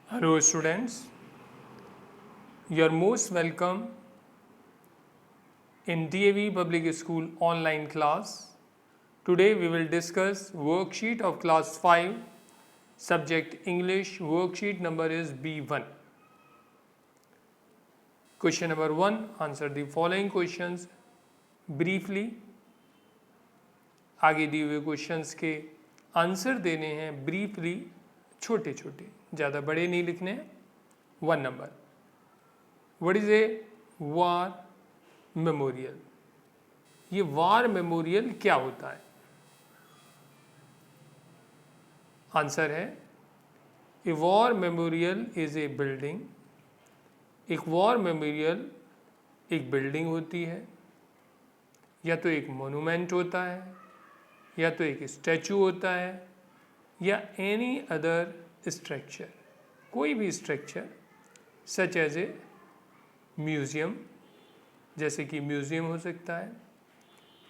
Hello students, you are most welcome in DAV Public School online class. Today we will discuss worksheet of class 5, subject English. Worksheet number is B1. Question number 1, answer the following questions briefly. आगे दिए हुए questions के answer देने हैं briefly, छोटे छोटे, ज़्यादा बड़े नहीं लिखने हैं. 1 number, what is a war memorial? ये वार मेमोरियल क्या होता है? आंसर है a war memorial is a building. एक वॉर मेमोरियल एक बिल्डिंग होती है, या तो एक मोनूमेंट होता है, या तो एक स्टैचू होता है, या एनी अदर स्ट्रक्चर, कोई भी structure such as a museum, जैसे कि म्यूज़ियम हो सकता है,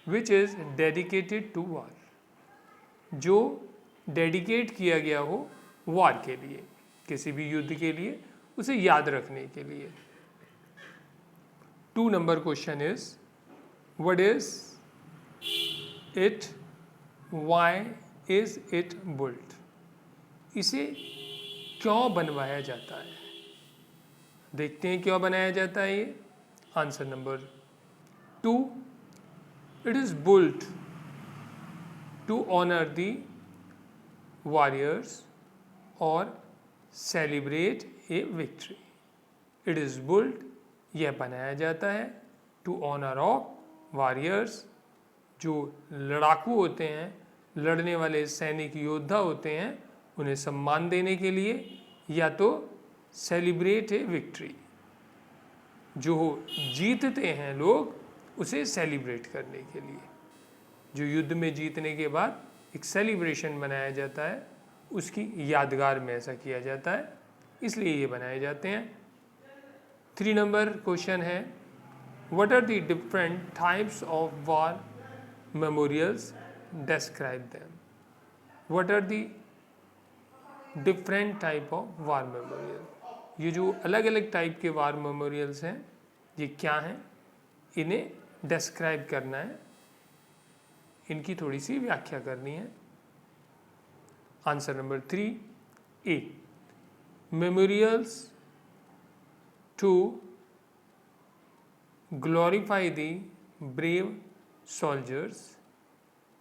which is dedicated to war, जो डेडिकेट किया गया हो वार के लिए, किसी भी युद्ध के लिए, उसे याद रखने के लिए. 2 number question is what is it, why is it built? इसे क्यों बनवाया जाता है? देखते हैं क्यों बनाया जाता है ये. Answer number 2, it is built to honour the warriors और celebrate a victory. It is built, यह बनाया जाता है, टू ऑनर ऑफ वॉरियर्स, जो लड़ाकू होते हैं, लड़ने वाले सैनिक योद्धा होते हैं, उन्हें सम्मान देने के लिए, या तो सेलिब्रेट ए विक्ट्री, जो जीतते हैं लोग उसे सेलिब्रेट करने के लिए, जो युद्ध में जीतने के बाद एक सेलिब्रेशन मनाया जाता है, उसकी यादगार में ऐसा किया जाता है, इसलिए ये बनाए जाते हैं. 3 नंबर क्वेश्चन है what are the different types of war memorials, describe them. What are the different type of war memorial? ये जो अलग अलग टाइप के वार मेमोरियल्स हैं, ये क्या हैं, इन्हें डिस्क्राइब करना है, इनकी थोड़ी सी व्याख्या करनी है. Answer number 3, A, memorials to glorify the brave soldiers.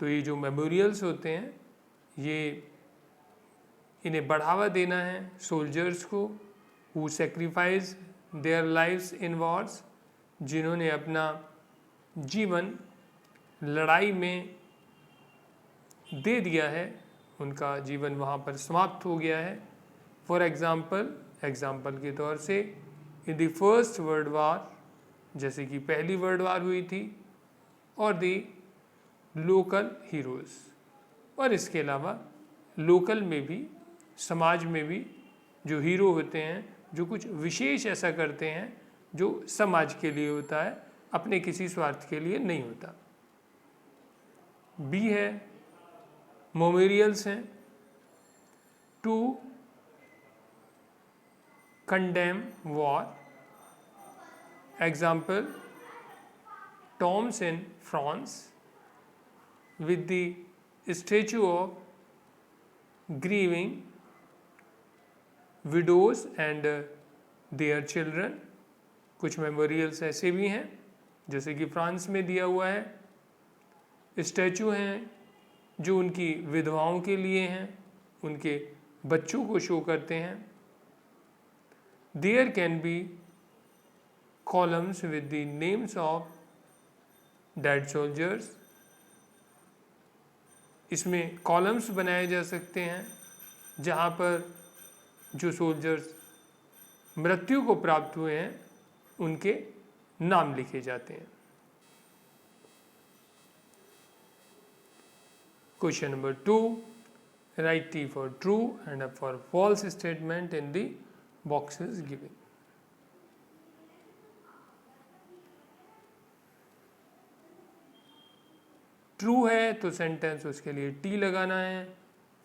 तो ये जो मेमोरियल्स होते हैं, ये इन्हें बढ़ावा देना है सोल्जर्स को, who sacrifice their lives in Wars, जिन्होंने अपना जीवन लड़ाई में दे दिया है, उनका जीवन वहाँ पर समाप्त हो गया है. फॉर एग्ज़ाम्पल के तौर से in the first world war, जैसे कि पहली वर्ल्ड वार हुई थी, और दी लोकल हीरोज़, और इसके अलावा लोकल में भी, समाज में भी जो हीरो होते हैं, जो कुछ विशेष ऐसा करते हैं जो समाज के लिए होता है, अपने किसी स्वार्थ के लिए नहीं होता. बी है मेमोरियल्स हैं to condemn war. Example tombs in France with the statue of grieving widows and their children. कुछ मेमोरियल्स ऐसे भी हैं, जैसे कि फ्रांस में दिया हुआ है, स्टैचू हैं जो उनकी विधवाओं के लिए हैं, उनके बच्चों को शो करते हैं. There can be columns with the names of dead soldiers. इसमें कॉलम्स बनाए जा सकते हैं जहाँ पर जो सोल्जर्स मृत्यु को प्राप्त हुए हैं, उनके नाम लिखे जाते हैं. Question number 2, write T for true and F for false statement in the boxes given. True है तो सेंटेंस उसके लिए टी लगाना है,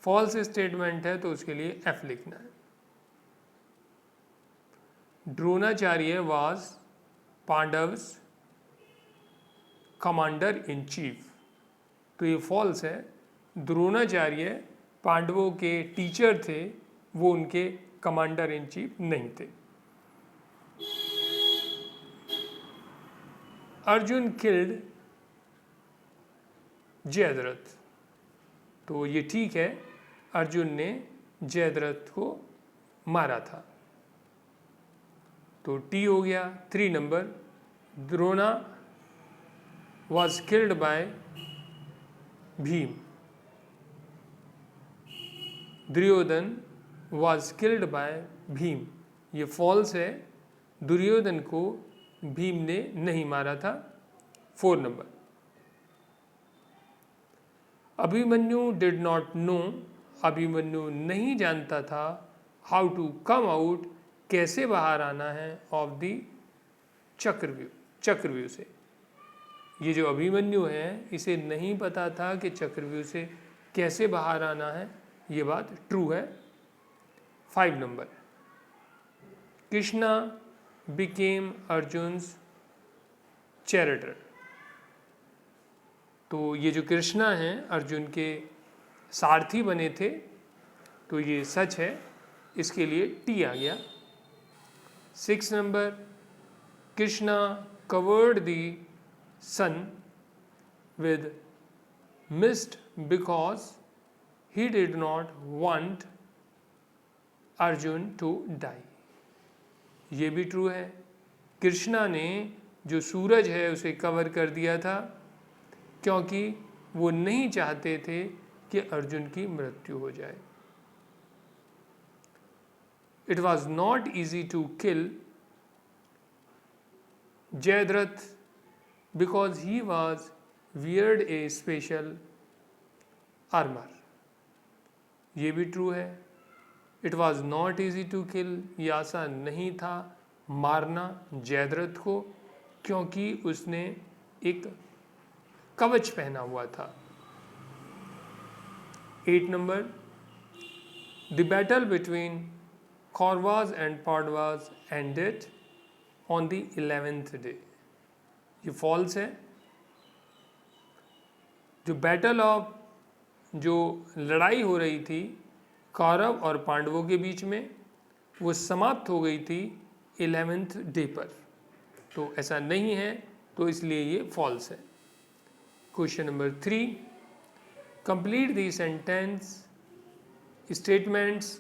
फॉल्स स्टेटमेंट है तो उसके लिए एफ लिखना है. Dronacharya was Pandavas commander in chief. तो ये फॉल्स है, द्रोणाचार्य पांडवों के टीचर थे, वो उनके कमांडर इन चीफ नहीं थे। अर्जुन किल्ड जयद्रथ। तो ये ठीक है, अर्जुन ने जयद्रथ को मारा था। तो टी हो गया। 3 number, Drona was killed by Bhim. Duryodhan was killed by Bhim. ये फॉल्स है, दुर्योधन को भीम ने नहीं मारा था। 4 number, Abhimanyu did not no. Abhimanyu नहीं जानता था हाउ टू कम आउट, कैसे बाहर आना है, ऑफ द चक्रव्यूह से। ये जो अभिमन्यु है, इसे नहीं पता था कि चक्रव्यूह से कैसे बाहर आना है। ये बात ट्रू है। 5 नंबर, कृष्णा बिकेम अर्जुन्स चैरिटर। तो ये जो कृष्णा हैं अर्जुन के सारथी बने थे, तो ये सच है, इसके लिए टी आ गया। 6 number, Krishna covered the sun with mist because he did not want Arjun to die. ये भी ट्रू है, कृष्णा ने जो सूरज है उसे कवर कर दिया था क्योंकि वो नहीं चाहते थे कि अर्जुन की मृत्यु हो जाए। It was not easy to kill Jayadratha because he was weared a special armor. ये भी ट्रू है। It was not easy to kill, ये आसान नहीं था मारना जयद्रथ को क्योंकि उसने एक कवच पहना हुआ था। 8 number, the battle between Kauravas and Pandavas ended on the 11th day. ये फॉल्स है। जो बैटल ऑफ, जो लड़ाई हो रही थी कौरव और पांडवों के बीच में, वो समाप्त हो गई थी 11th डे पर। तो ऐसा नहीं है, तो इसलिए ये फॉल्स है। Question number 3, complete the sentence statements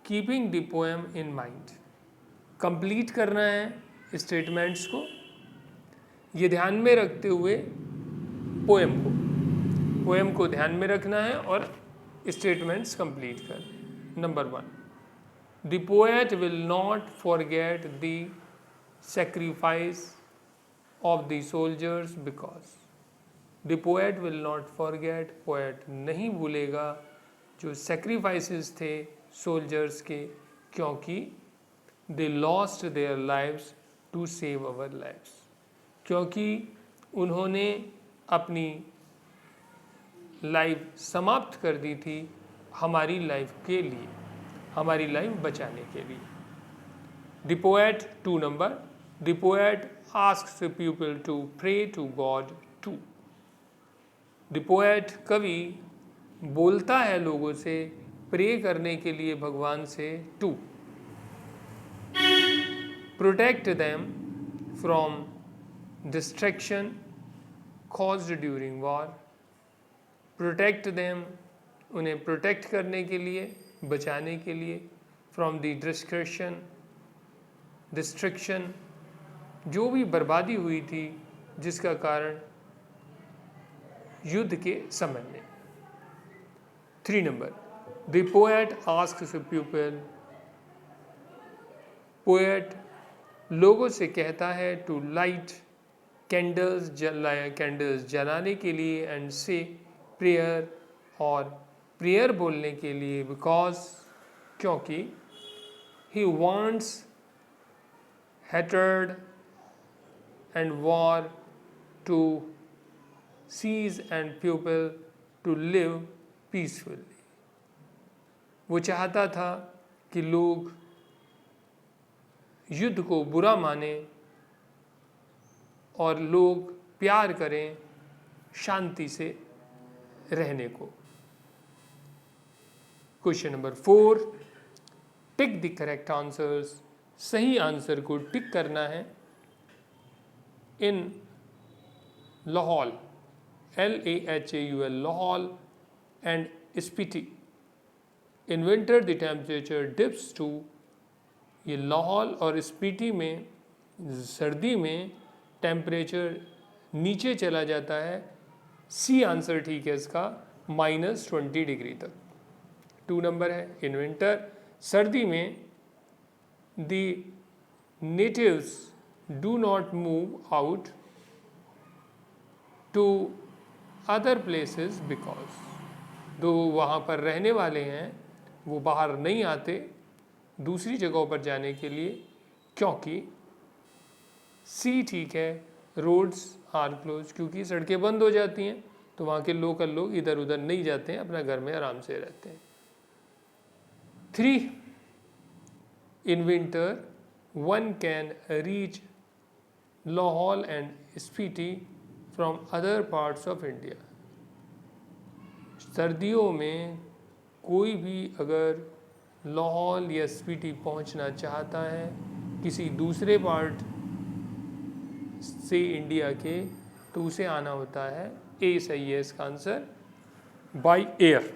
keeping the poem in mind. Complete करना है स्टेटमेंट्स को, ये ध्यान में रखते हुए पोएम को ध्यान में रखना है और स्टेटमेंट्स कंप्लीट करने। Number 1, the poet will not forget the sacrifice of the soldiers because. The poet will not forget, poet नहीं भूलेगा जो सेक्रीफाइसेस थे सोल्जर्स के, क्योंकि they lost their lives to save our lives. क्योंकि उन्होंने अपनी लाइफ समाप्त कर दी थी हमारी लाइफ के लिए, हमारी लाइफ बचाने के लिए। The poet 2 number, the poet asks the people to pray to God to. The poet, कवि, बोलता है लोगों से प्रे करने के लिए भगवान से। 2, protect them from distraction caused during war. Protect them, उन्हें प्रोटेक्ट करने के लिए, बचाने के लिए, फ्रॉम द डिस्ट्रक्शन, जो भी बर्बादी हुई थी जिसका कारण युद्ध के समय में। 3 number, the poet asks people, poet लोगों से कहता है टू लाइट कैंडल्स, कैंडल्स जलाने के लिए, एंड से प्रेयर, और प्रेयर बोलने के लिए, बिकॉज, क्योंकि, he wants hatred and war to cease and people to live peacefully। वो चाहता था कि लोग युद्ध को बुरा माने और लोग प्यार करें शांति से रहने को। Question number 4, tick the correct answers. सही आंसर को टिक करना है। In Lahaul, LAHAUL, Lahaul and Spiti, in winter the temperature dips to. ये लाहौल और स्पीति में सर्दी में टेम्परेचर नीचे चला जाता है। सी आंसर ठीक है इसका, -20 डिग्री तक। 2 नंबर है, इन विंटर, सर्दी में the natives do not move out to other places because, जो वहाँ पर रहने वाले हैं वो बाहर नहीं आते दूसरी जगहों पर जाने के लिए, क्योंकि सी ठीक है, रोड्स आर क्लोज, क्योंकि सड़कें बंद हो जाती हैं तो वहाँ के लोकल लोग इधर उधर नहीं जाते हैं, अपना घर में आराम से रहते हैं। 3, in winter one can reach Lahaul and Spiti from other parts of India. सर्दियों में कोई भी अगर लाहौल या स्पीति पहुंचना चाहता है किसी दूसरे पार्ट से इंडिया के, तो उसे आना होता है, ए सही है इसका आंसर, बाई एयर।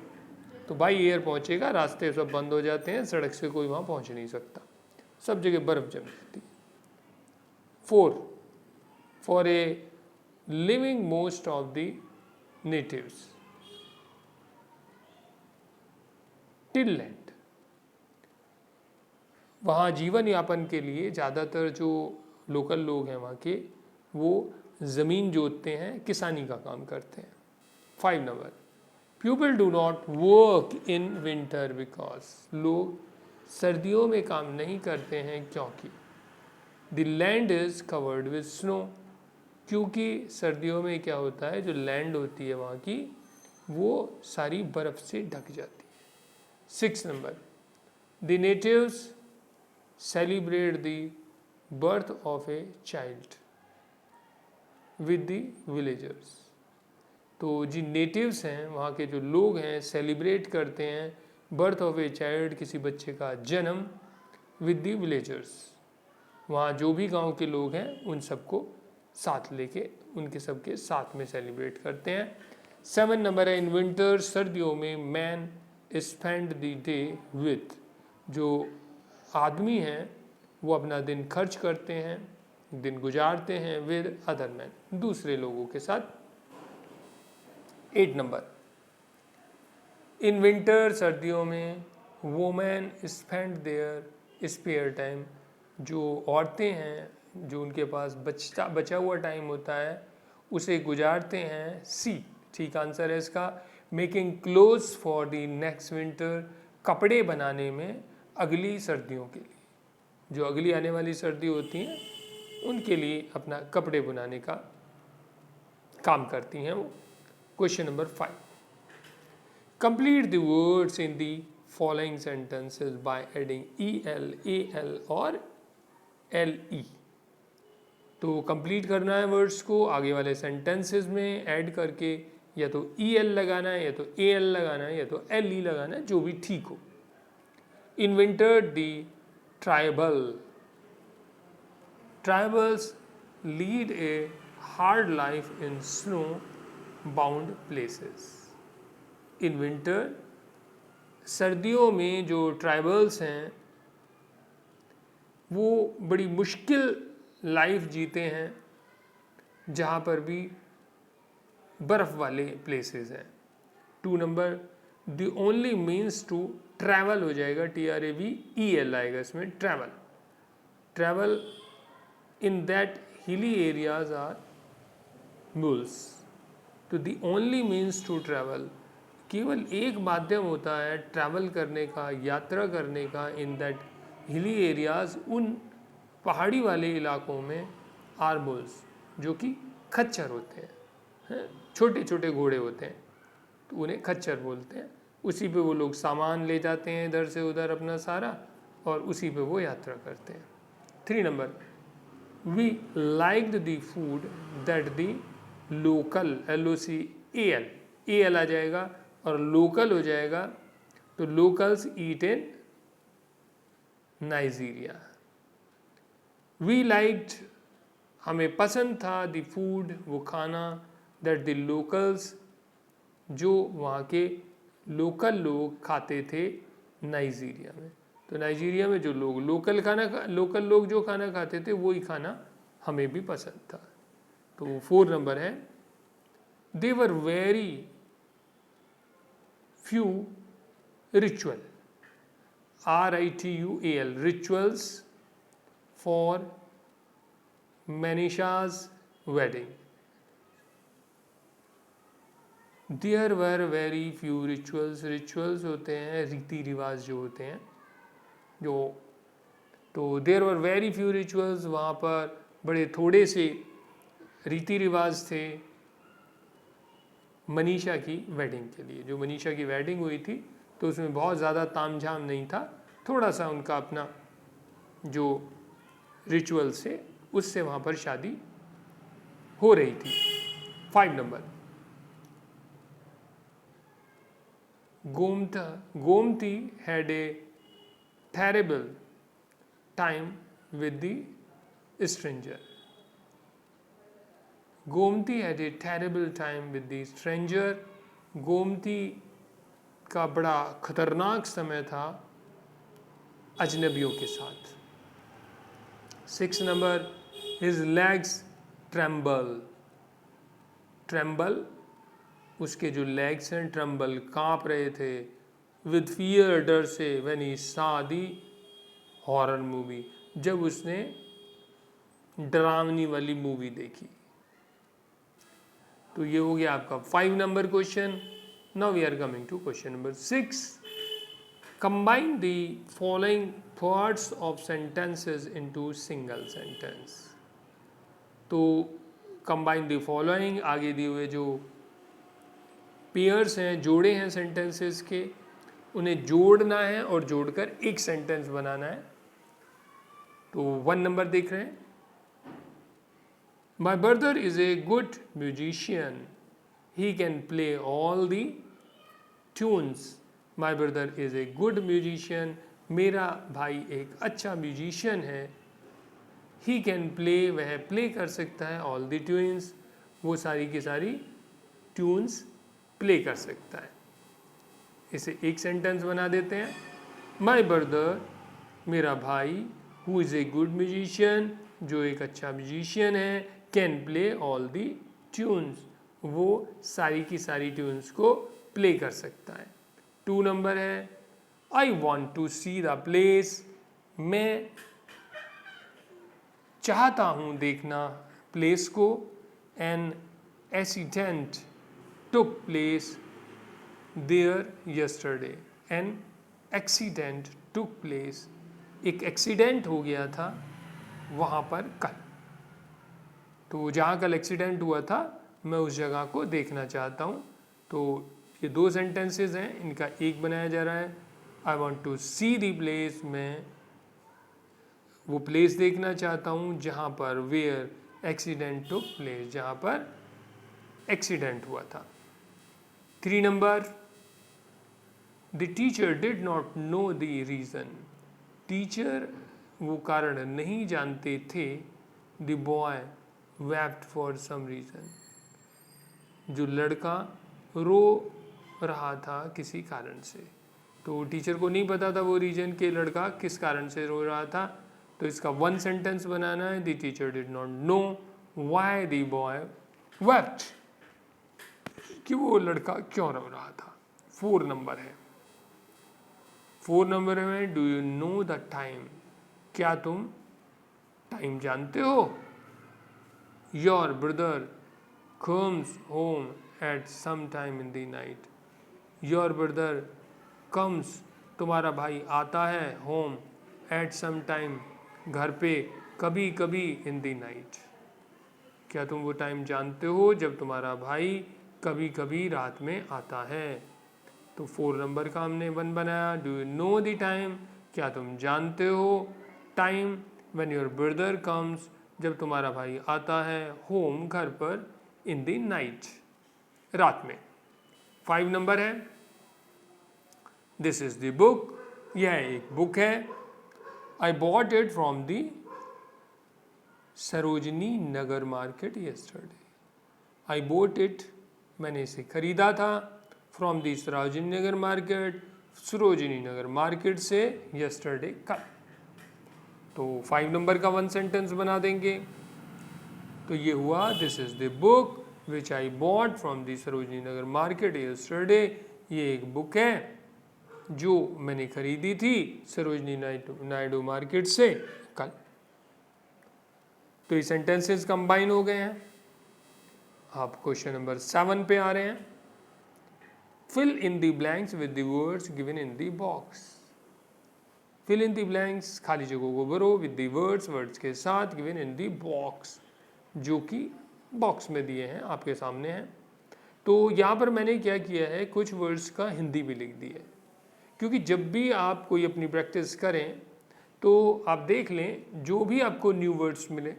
तो बाई एयर पहुंचेगा, रास्ते सब बंद हो जाते हैं, सड़क से कोई वहाँ पहुंच नहीं सकता, सब जगह बर्फ जम जाती है। 4, for a living most of the natives till land, वहाँ जीवन यापन के लिए ज़्यादातर जो लोकल लोग हैं वहाँ के, वो ज़मीन जोतते हैं, किसानी का काम करते हैं। 5 number, people do not work in winter because, लोग सर्दियों में काम नहीं करते हैं क्योंकि the land is covered with snow, क्योंकि सर्दियों में क्या होता है, जो लैंड होती है वहाँ की वो सारी बर्फ़ से ढक जाती है। 6 number, the natives celebrate the birth of a child with the villagers, तो जिन नेटिव्स हैं वहाँ के जो लोग हैं सेलिब्रेट करते हैं बर्थ ऑफ ए चाइल्ड, किसी बच्चे का जन्म, विद द विलेजर्स, वहाँ जो भी गांव के लोग हैं उन सबको साथ लेके उनके सबके साथ में सेलिब्रेट करते हैं। 7 नंबर है, इन विंटर, सर्दियों में man spend the day with, जो आदमी हैं वो अपना दिन खर्च करते हैं, दिन गुजारते हैं विद अदर मैन, दूसरे लोगों के साथ। 8 नंबर, इन विंटर, सर्दियों में women spend their spare time, जो औरतें हैं जो उनके पास बचा हुआ टाइम होता है उसे गुजारते हैं। सी ठीक आंसर है इसका, making clothes for the next winter, कपड़े बनाने में अगली सर्दियों के लिए, जो अगली आने वाली सर्दी होती हैं उनके लिए अपना कपड़े बनाने का काम करती हैं वो। Question number 5, complete the words in the following sentences by adding EL, AL और LE। तो कंप्लीट करना है वर्ड्स को आगे वाले सेंटेंसेस में ऐड करके, या तो EL लगाना है, या तो AL लगाना है, या तो LE लगाना है, जो भी ठीक हो। इन winter the tribals lead a hard life in snow bound places। In winter, सर्दियों में जो ट्राइबल्स हैं वो बड़ी मुश्किल लाइफ जीते हैं जहाँ पर भी बर्फ़ वाले प्लेसेस हैं। 2 number, the only means to travel हो जाएगा, TRAVEL आएगा इसमें, travel in that hilly areas are mules. तो the only means to travel, केवल एक माध्यम होता है ट्रैवल करने का, यात्रा करने का, इन दैट हिली एरियाज, उन पहाड़ी वाले इलाकों में, आर मुल्स, जो कि खच्चर होते हैं, छोटे छोटे घोड़े होते हैं, तो उन्हें खच्चर बोलते हैं। उसी पे वो लोग सामान ले जाते हैं इधर से उधर अपना सारा, और उसी पे वो यात्रा करते हैं। 3 number, we liked the food that the local, LOCAL, AL आ जाएगा और लोकल हो जाएगा, तो locals eat in Nigeria. We liked, हमें पसंद था, द फूड, वो खाना, दैट द लोकल्स, जो वहाँ के लोकल लोग खाते थे नाइजीरिया में। तो नाइजीरिया में जो लोग लोकल लोग जो खाना खाते थे वही खाना हमें भी पसंद था। तो 4 नंबर है, they were very few ritual, RITUAL, rituals for Manisha's wedding. There were very few rituals. Rituals होते हैं रीति रिवाज जो होते हैं, जो, तो there were very few rituals, वहाँ पर बड़े थोड़े से रीति रिवाज थे मनीषा की वेडिंग के लिए। जो मनीषा की वेडिंग हुई थी तो उसमें बहुत ज़्यादा तामझाम नहीं था, थोड़ा सा उनका अपना जो रिचुअल्स थे उससे वहाँ पर शादी हो रही थी। 5 number, Gomti had a terrible time with the stranger. Gomti had a terrible time with the stranger. Gomti का बड़ा खतरनाक समय था अजनबियों के साथ। 6 नंबर, his legs tremble, उसके जो लेग्स हैं ट्रम्बल, काँप रहे थे, विद फियर, डर से, when he saw the horror movie, जब उसने डरावनी वाली मूवी देखी। तो ये हो गया आपका 5 number question. Now we are coming to question number 6। Combine the following parts of sentences into single sentence. तो कंबाइन द फॉलोइंग, आगे दिए हुए जो पेयर्स हैं, जोड़े हैं सेंटेंसेस के, उन्हें जोड़ना है और जोड़कर एक सेंटेंस बनाना है। तो 1 नंबर देख रहे हैं, my brother is a good musician, he can play all the tunes. My brother is a good musician, मेरा भाई एक अच्छा म्यूजिशियन है। ही कैन प्ले, वह प्ले कर सकता है, ऑल दी ट्यून्स, वो सारी की सारी ट्यून्स प्ले कर सकता है। इसे एक सेंटेंस बना देते हैं, माई ब्रदर, मेरा भाई, who is a good musician, जो एक अच्छा म्यूजिशियन है, can play all the tunes, वो सारी की सारी ट्यून्स को प्ले कर सकता है। 2 नंबर है, I want to see the place, मैं चाहता हूँ देखना प्लेस को, an accident took place there yesterday. An accident took place, एक एक्सीडेंट हो गया था वहाँ पर कल। तो जहाँ कल एक्सीडेंट हुआ था मैं उस जगह को देखना चाहता हूँ। तो ये 2 सेंटेंसेस हैं, इनका एक बनाया जा रहा है। I want to see the place, मैं वो प्लेस देखना चाहता हूँ जहाँ पर, वेयर एक्सीडेंट टुक प्लेस, जहाँ पर एक्सीडेंट हुआ था। 3 number, the teacher did not know the reason, teacher वो कारण नहीं जानते थे। The boy wept for some reason, जो लड़का रो रहा था किसी कारण से। तो टीचर को नहीं पता था वो रीजन के लड़का किस कारण से रो रहा था। तो इसका 1 सेंटेंस बनाना है, the teacher did not know why the boy wept, कि वो लड़का क्यों रो रहा था। 4 नंबर है, 4 नंबर में, do you know the time, क्या तुम टाइम जानते हो। Your brother comes home at some time in the night, your brother comes, तुम्हारा भाई आता है, होम एट सम टाइम, घर पे कभी कभी, इन द नाइट, क्या तुम वो टाइम जानते हो जब तुम्हारा भाई कभी कभी रात में आता है। तो 4 नंबर का हमने 1 बनाया, do you know the time, क्या तुम जानते हो time, when your brother comes, जब तुम्हारा भाई आता है, होम, घर पर, इन द नाइट, रात में। 5 नंबर है, दिस इज द बुक, यह एक बुक है। I bought it from the Sarojini Nagar market yesterday. I bought it, मैंने इसे खरीदा था, from the Sarojini Nagar market, Sarojini Nagar market से, यस्टरडे, कल। तो 5 नंबर का 1 सेंटेंस बना देंगे। तो ये हुआ, this is the book which I bought from the Sarojini Nagar market yesterday. ये एक बुक है जो मैंने खरीदी थी सरोजनी नायडू मार्केट से कल। तो ये सेंटेंसेस कंबाइन हो गए हैं। आप क्वेश्चन नंबर 7 पे आ रहे हैं। Fill in the blanks with the words given in the box. Fill in the blanks, खाली जगहों को भरो, विद द वर्ड्स, वर्ड्स के साथ, गिवन इन द बॉक्स, जो कि बॉक्स में दिए हैं, आपके सामने हैं। तो यहाँ पर मैंने क्या किया है, कुछ वर्ड्स का हिंदी भी लिख दी है, क्योंकि जब भी आप कोई अपनी प्रैक्टिस करें तो आप देख लें, जो भी आपको न्यू वर्ड्स मिले,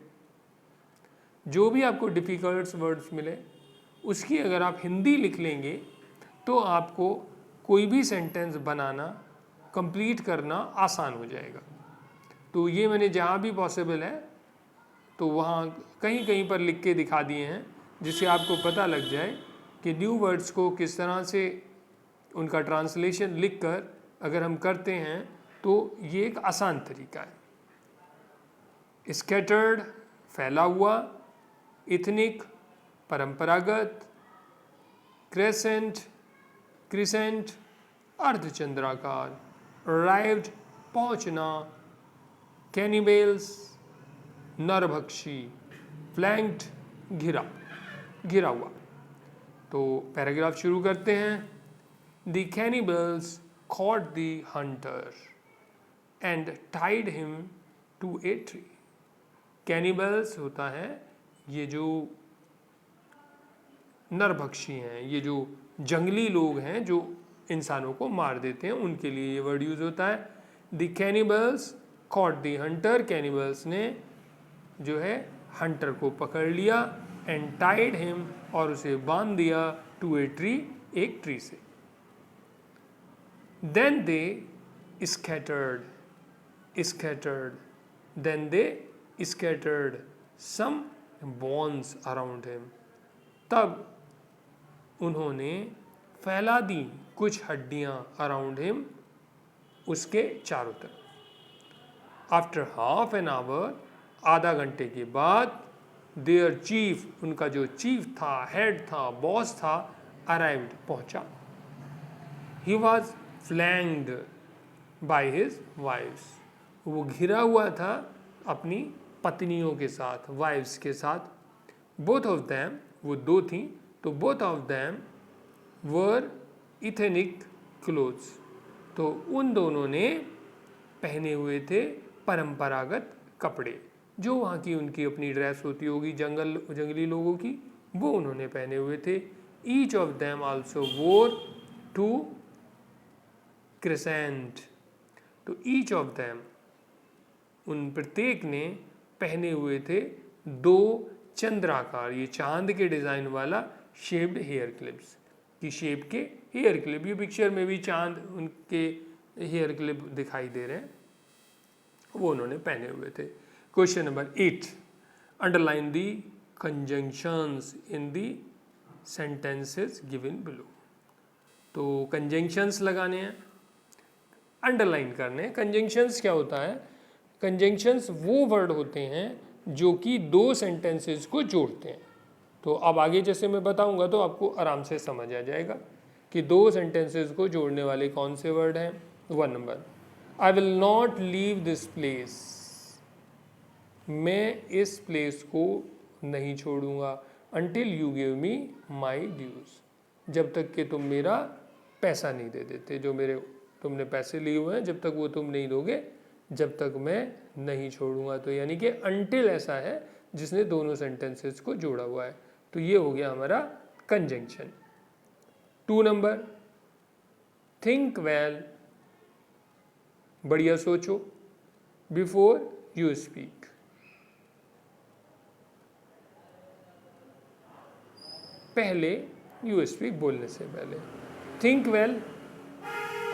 जो भी आपको डिफ़िकल्ट वर्ड्स मिले, उसकी अगर आप हिंदी लिख लेंगे तो आपको कोई भी सेंटेंस बनाना, कंप्लीट करना आसान हो जाएगा। तो ये मैंने जहाँ भी पॉसिबल है तो वहाँ कहीं कहीं पर लिख के दिखा दिए हैं, जिससे आपको पता लग जाए कि न्यू वर्ड्स को किस तरह से उनका ट्रांसलेशन लिखकर अगर हम करते हैं तो ये एक आसान तरीका है। स्कैटर्ड, फैला हुआ, इथनिक, परंपरागत, क्रेसेंट, क्रिसेंट, अर्धचंद्राकार, अराइव्ड, पहुंचना, कैनिबल्स, नरभक्षी, फ्लैंक्ड, घिरा, घिरा हुआ। तो पैराग्राफ शुरू करते हैं। The cannibals caught the hunter and tied him to a tree. Cannibals होता है ये जो नरभक्षी हैं, ये जो जंगली लोग हैं जो इंसानों को मार देते हैं, उनके लिए ये वर्ड यूज होता है। The cannibals caught the hunter, cannibals ने जो है हंटर को पकड़ लिया, एंड टाइड हिम, और उसे बांध दिया, टू ए ट्री, एक ट्री से। Then they scattered, then they scattered some bones around him. तब उन्होंने फैला दी कुछ हड्डियां around him, उसके चारों तरफ। After half an hour, आधा घंटे के बाद, their chief, उनका जो चीफ था, हेड था, बॉस था, arrived, पहुंचा। He was flanked by his wives, वो घिरा हुआ था अपनी पत्नियों के साथ, वाइफ्स के साथ। बोथ ऑफ दैम, वो दो थीं, तो both of them were ethnic clothes, तो उन दोनों ने पहने हुए थे परंपरागत कपड़े, जो वहाँ की उनकी अपनी ड्रेस होती होगी जंगली लोगों की, वो उन्होंने पहने हुए थे। ईच ऑफ दैम आल्सो वोर टू क्रिसेंट, तो ईच ऑफ दैम, उन प्रत्येक ने पहने हुए थे 2 चंद्राकार, ये चांद के डिज़ाइन वाला शेप्ड हेयर क्लिप्स की शेप के हेयर क्लिप। ये पिक्चर में भी चांद उनके हेयर क्लिप दिखाई दे रहे हैं, वो उन्होंने पहने हुए थे। Question number 8, underline the conjunctions in the sentences given below. तो कंजंक्शंस लगाने हैं, अंडरलाइन करने। कंजंक्शंस क्या होता है? कंजंक्शंस वो वर्ड होते हैं जो कि 2 सेंटेंसेस को जोड़ते हैं। तो अब आगे जैसे मैं बताऊंगा तो आपको आराम से समझ आ जाएगा कि 2 सेंटेंसेस को जोड़ने वाले कौन से वर्ड हैं। 1 number, I will not leave this place, मैं इस प्लेस को नहीं छोड़ूंगा, until you give me my dues, जब तक कि तुम मेरा पैसा नहीं दे देते, जो मेरे तुमने पैसे लिए हुए हैं, जब तक वो तुम नहीं दोगे, जब तक मैं नहीं छोड़ूंगा। तो यानी कि until ऐसा है जिसने दोनों सेंटेंसेस को जोड़ा हुआ है। तो ये हो गया हमारा कंजंक्शन। 2 नंबर, थिंक वेल, बढ़िया सोचो, बिफोर यू स्पीक। पहले यू स्पीक, बोलने से पहले। थिंक वेल,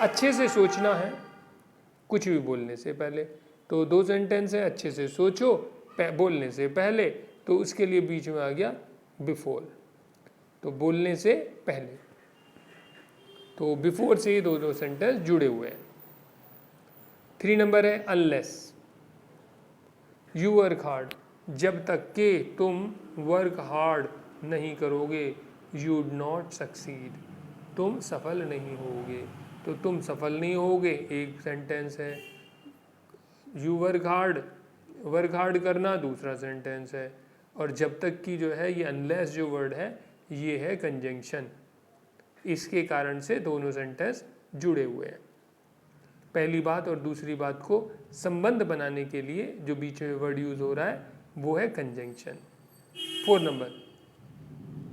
अच्छे से सोचना है कुछ भी बोलने से पहले। तो 2 सेंटेंस है, अच्छे से सोचो बोलने से पहले, तो उसके लिए बीच में आ गया बिफोर, तो बोलने से पहले। तो बिफोर से ही दो सेंटेंस जुड़े हुए हैं। 3 नंबर है अनलेस, यू वर्क हार्ड, जब तक के तुम वर्क हार्ड नहीं करोगे, यू डू नॉट सक्सीड, तुम सफल नहीं होगे। तो तुम सफल नहीं होगे एक सेंटेंस है, यू वर्क हार्ड करना दूसरा सेंटेंस है, और जब तक की जो है ये अनलेस जो वर्ड है ये है कंजंक्शन। इसके कारण से दोनों सेंटेंस जुड़े हुए हैं। पहली बात और दूसरी बात को संबंध बनाने के लिए जो बीच में वर्ड यूज हो रहा है वो है conjunction. 4 number,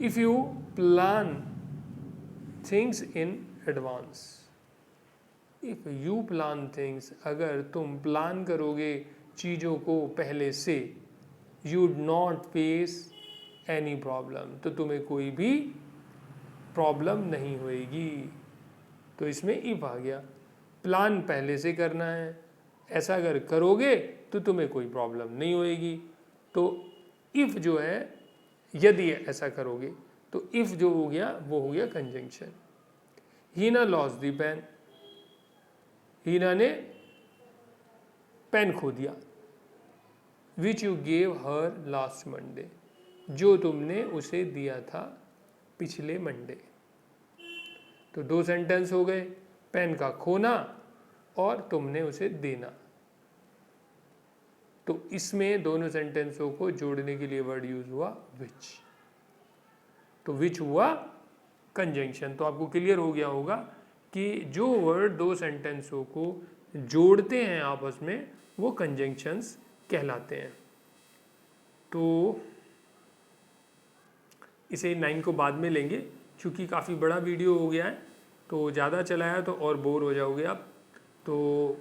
if you plan things in advance, if you plan things, अगर तुम प्लान करोगे चीज़ों को पहले से, you not face any problem, तो तुम्हें कोई भी प्रॉब्लम नहीं होएगी। तो इसमें इफ आ गया, प्लान पहले से करना है, ऐसा अगर करोगे तो तुम्हें कोई प्रॉब्लम नहीं होएगी। तो इफ जो है, यदि ऐसा करोगे, तो इफ जो हो गया वो हो गया conjunction. Heena lost the pen, Heena ने पेन खो दिया। Which you gave her last Monday, जो तुमने उसे दिया था पिछले मंडे। तो 2 सेंटेंस हो गए, पेन का खोना और तुमने उसे देना। तो इसमें दोनों सेंटेंसों को जोड़ने के लिए वर्ड यूज हुआ विच, तो विच हुआ कंजंक्शन। तो आपको क्लियर हो गया होगा कि जो वर्ड 2 सेंटेंसों को जोड़ते हैं आपस में वो कंजंक्शंस कहलाते हैं। तो इसे 9 को बाद में लेंगे, क्योंकि काफ़ी बड़ा वीडियो हो गया है, तो ज़्यादा चलाया तो और बोर हो जाओगे आप। तो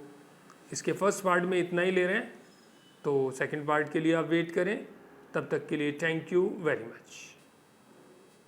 इसके फर्स्ट पार्ट में इतना ही ले रहे हैं, तो सेकंड पार्ट के लिए आप वेट करें। तब तक के लिए थैंक यू वेरी मच।